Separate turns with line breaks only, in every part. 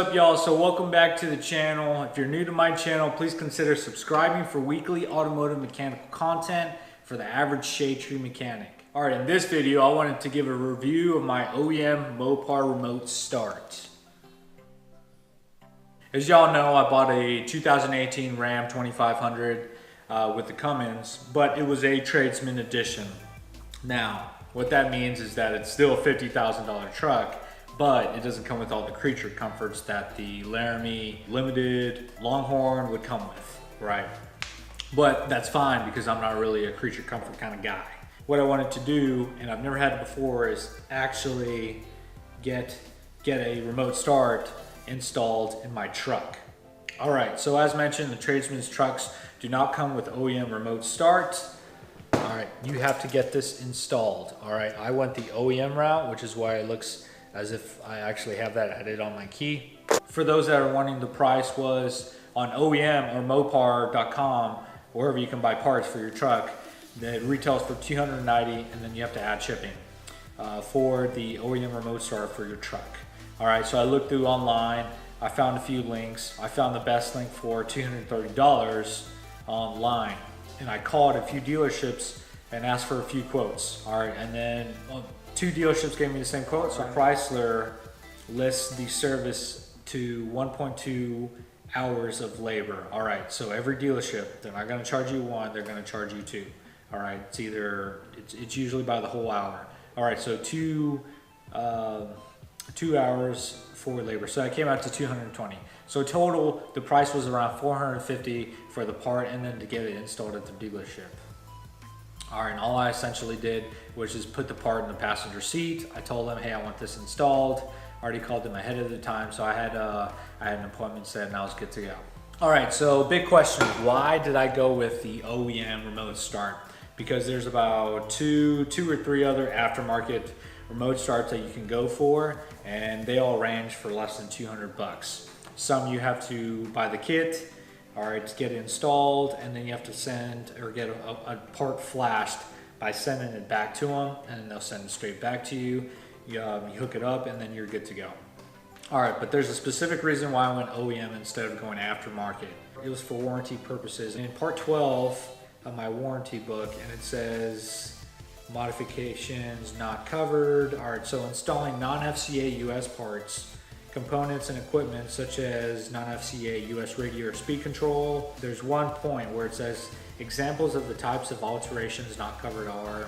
up, y'all? So welcome back to the channel. If you're new to my channel, please consider subscribing for weekly automotive mechanical content for the average shade tree mechanic. All right, in this video, I wanted to give a review of my OEM Mopar remote start. As y'all know, I bought a 2018 Ram 2500 with the Cummins, but it was a tradesman edition. Now, what that means is that it's still a $50,000 truck, but it doesn't come with all the creature comforts that the Laramie Limited Longhorn would come with, right? But that's fine because I'm not really a creature comfort kind of guy. What I wanted to do, and I've never had it before, is actually get a remote start installed in my truck. All right, so as mentioned, the tradesman's trucks do not come with OEM remote start. All right, you have to get this installed. All right, I went the OEM route, which is why it looks as if I actually have that added on my key. For those that are wanting, the price was on OEM or Mopar.com, wherever you can buy parts for your truck. It retails for $290, and then you have to add shipping for the OEM remote start for your truck. All right, so I looked through online. I found a few links. I found the best link for $230 online, and I called a few dealerships and asked for a few quotes. All right, and then two dealerships gave me the same quote. So Chrysler lists the service to 1.2 hours of labor. All right, so every dealership, they're not going to charge you one, they're going to charge you two. All right, it's usually by the whole hour. All right, so 2 hours for labor. So that came out to $220. So total, the price was around $450 for the part, and then to get it installed at the dealership. All right, and all I essentially did was just put the part in the passenger seat. I told them, hey, I want this installed. I already called them ahead of the time, so I had an appointment set and I was good to go. All right, so big question, why did I go with the OEM remote start? Because there's about two or three other aftermarket remote starts that you can go for, and they all range for less than 200 bucks. Some you have to buy the kit, all right, to get it installed, and then you have to send or get a part flashed by sending it back to them, and then they'll send it straight back to you. You hook it up, and then you're good to go. All right, but there's a specific reason why I went OEM instead of going aftermarket. It was for warranty purposes. In part 12 of my warranty book, and it says modifications not covered. All right, so installing non-FCA US parts, components and equipment such as non-FCA US radio or speed control. There's one point where it says examples of the types of alterations not covered are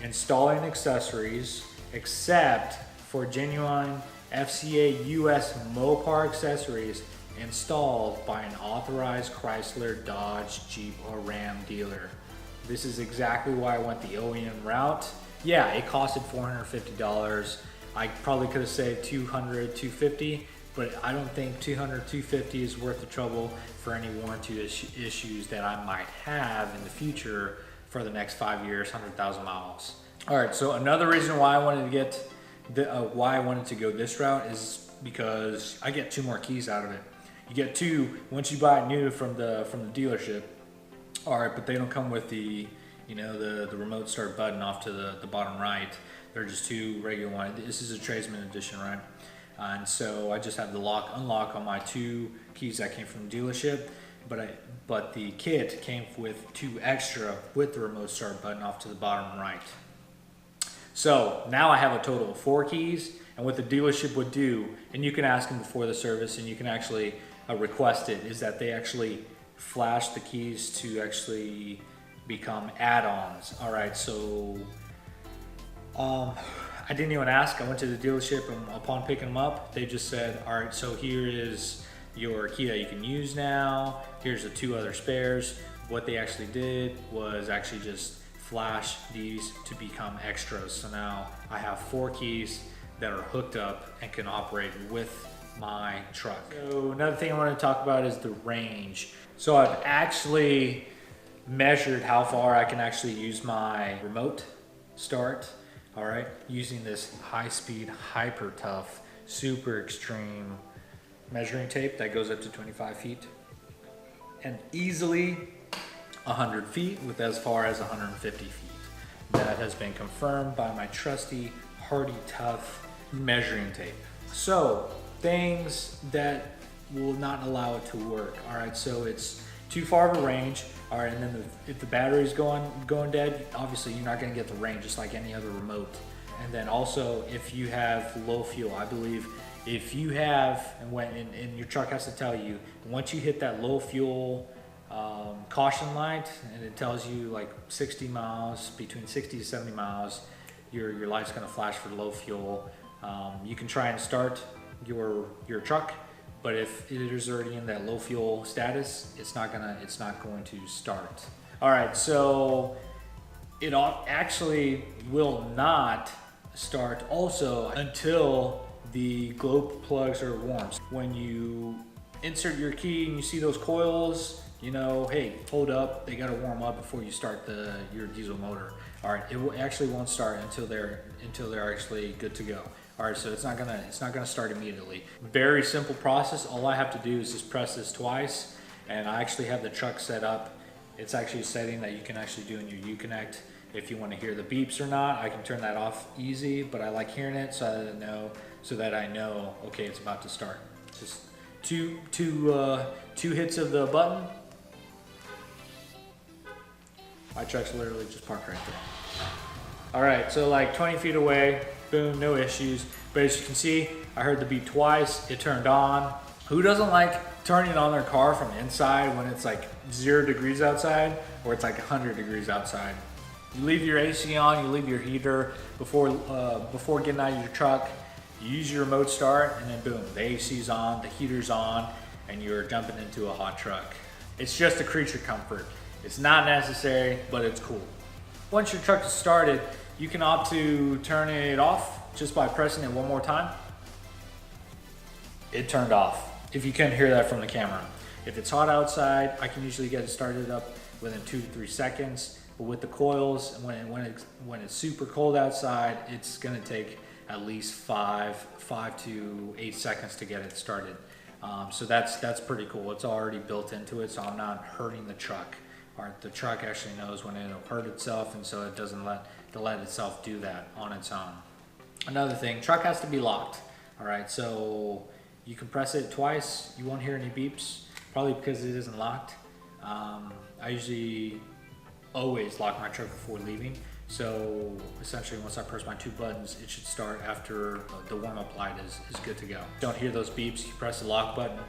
installing accessories except for genuine FCA US Mopar accessories installed by an authorized Chrysler, Dodge, Jeep, or Ram dealer. This is exactly why I went the OEM route. Yeah, it costed $450. I probably could have saved $200, $250, but I don't think $200, $250 is worth the trouble for any warranty issues that I might have in the future for the next 5 years, 100,000 miles. All right, so another reason why I wanted to go this route is because I get 2 more keys out of it. You get 2 once you buy it new from the dealership. All right, but they don't come with the the remote start button off to the bottom right. They're just 2 regular ones. This is a tradesman edition, right? And so I just have the unlock on my 2 keys that came from the dealership, but the kit came with 2 extra with the remote start button off to the bottom right. So now I have a total of 4 keys, and what the dealership would do, and you can ask them before the service, and you can actually request it, is that they actually flash the keys to actually become add-ons. All right, so I didn't even ask. I went to the dealership, and upon picking them up, they just said, all right, so here is your key that you can use now. Here's the 2 other spares. What they actually did was actually just flash these to become extras. So now I have 4 keys that are hooked up and can operate with my truck. So another thing I want to talk about is the range. So I've actually measured how far I can actually use my remote start, all right, using this high-speed, hyper-tough, super extreme measuring tape that goes up to 25 feet and easily 100 feet with as far as 150 feet. That has been confirmed by my trusty, hardy, tough measuring tape. So things that will not allow it to work. All right, so it's too far of a range. All right, and then if the battery's going dead, obviously you're not going to get the range, just like any other remote. And then also, if you have low fuel, I believe if you have, and your truck has to tell you, once you hit that low fuel caution light, and it tells you like 60 miles, between 60 to 70 miles, your light's going to flash for low fuel. You can try and start your truck, but if it is already in that low fuel status, it's not going to start. All right, so it actually will not start also until the glow plugs are warm. When you insert your key and you see those coils, you know, hey, hold up, they got to warm up before you start your diesel motor. All right, it actually won't start until they're actually good to go. All right, so it's not gonna start immediately. Very simple process. All I have to do is just press this twice, and I actually have the truck set up. It's actually a setting that you can actually do in your Uconnect. If you want to hear the beeps or not, I can turn that off easy, but I like hearing it so that I know, okay, it's about to start. Just two hits of the button. My truck's literally just parked right there. All right, so like 20 feet away, boom, no issues. But as you can see, I heard the beep twice, it turned on. Who doesn't like turning on their car from inside when it's like 0 degrees outside or it's like 100 degrees outside? You leave your AC on, you leave your heater before getting out of your truck. You use your remote start, and then boom, the AC's on, the heater's on, and you're jumping into a hot truck. It's just a creature comfort. It's not necessary, but it's cool. Once your truck is started, you can opt to turn it off just by pressing it one more time. It turned off, if you couldn't hear that from the camera. If it's hot outside, I can usually get it started up within 2 to 3 seconds. But with the coils, when it's super cold outside, it's gonna take at least 5 to 8 seconds to get it started. So that's pretty cool. It's already built into it, so I'm not hurting the truck. The truck actually knows when it'll hurt itself, and so it doesn't let itself do that on its own. Another thing, truck has to be locked. All right, so you can press it twice. You won't hear any beeps, probably because it isn't locked. I usually always lock my truck before leaving. So essentially, once I press my 2 buttons, it should start after the warm-up light is good to go. Don't hear those beeps, you press the lock button,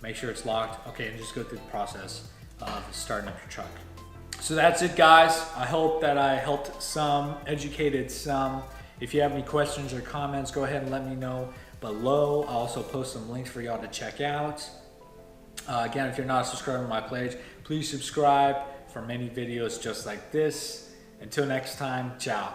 make sure it's locked, okay, and just go through the process of starting up your truck. So that's it, guys. I hope that I helped some, educated some. If you have any questions or comments, go ahead and let me know below. I'll also post some links for y'all to check out. Again, if you're not subscribed to my page, please subscribe for many videos just like this. Until next time, ciao.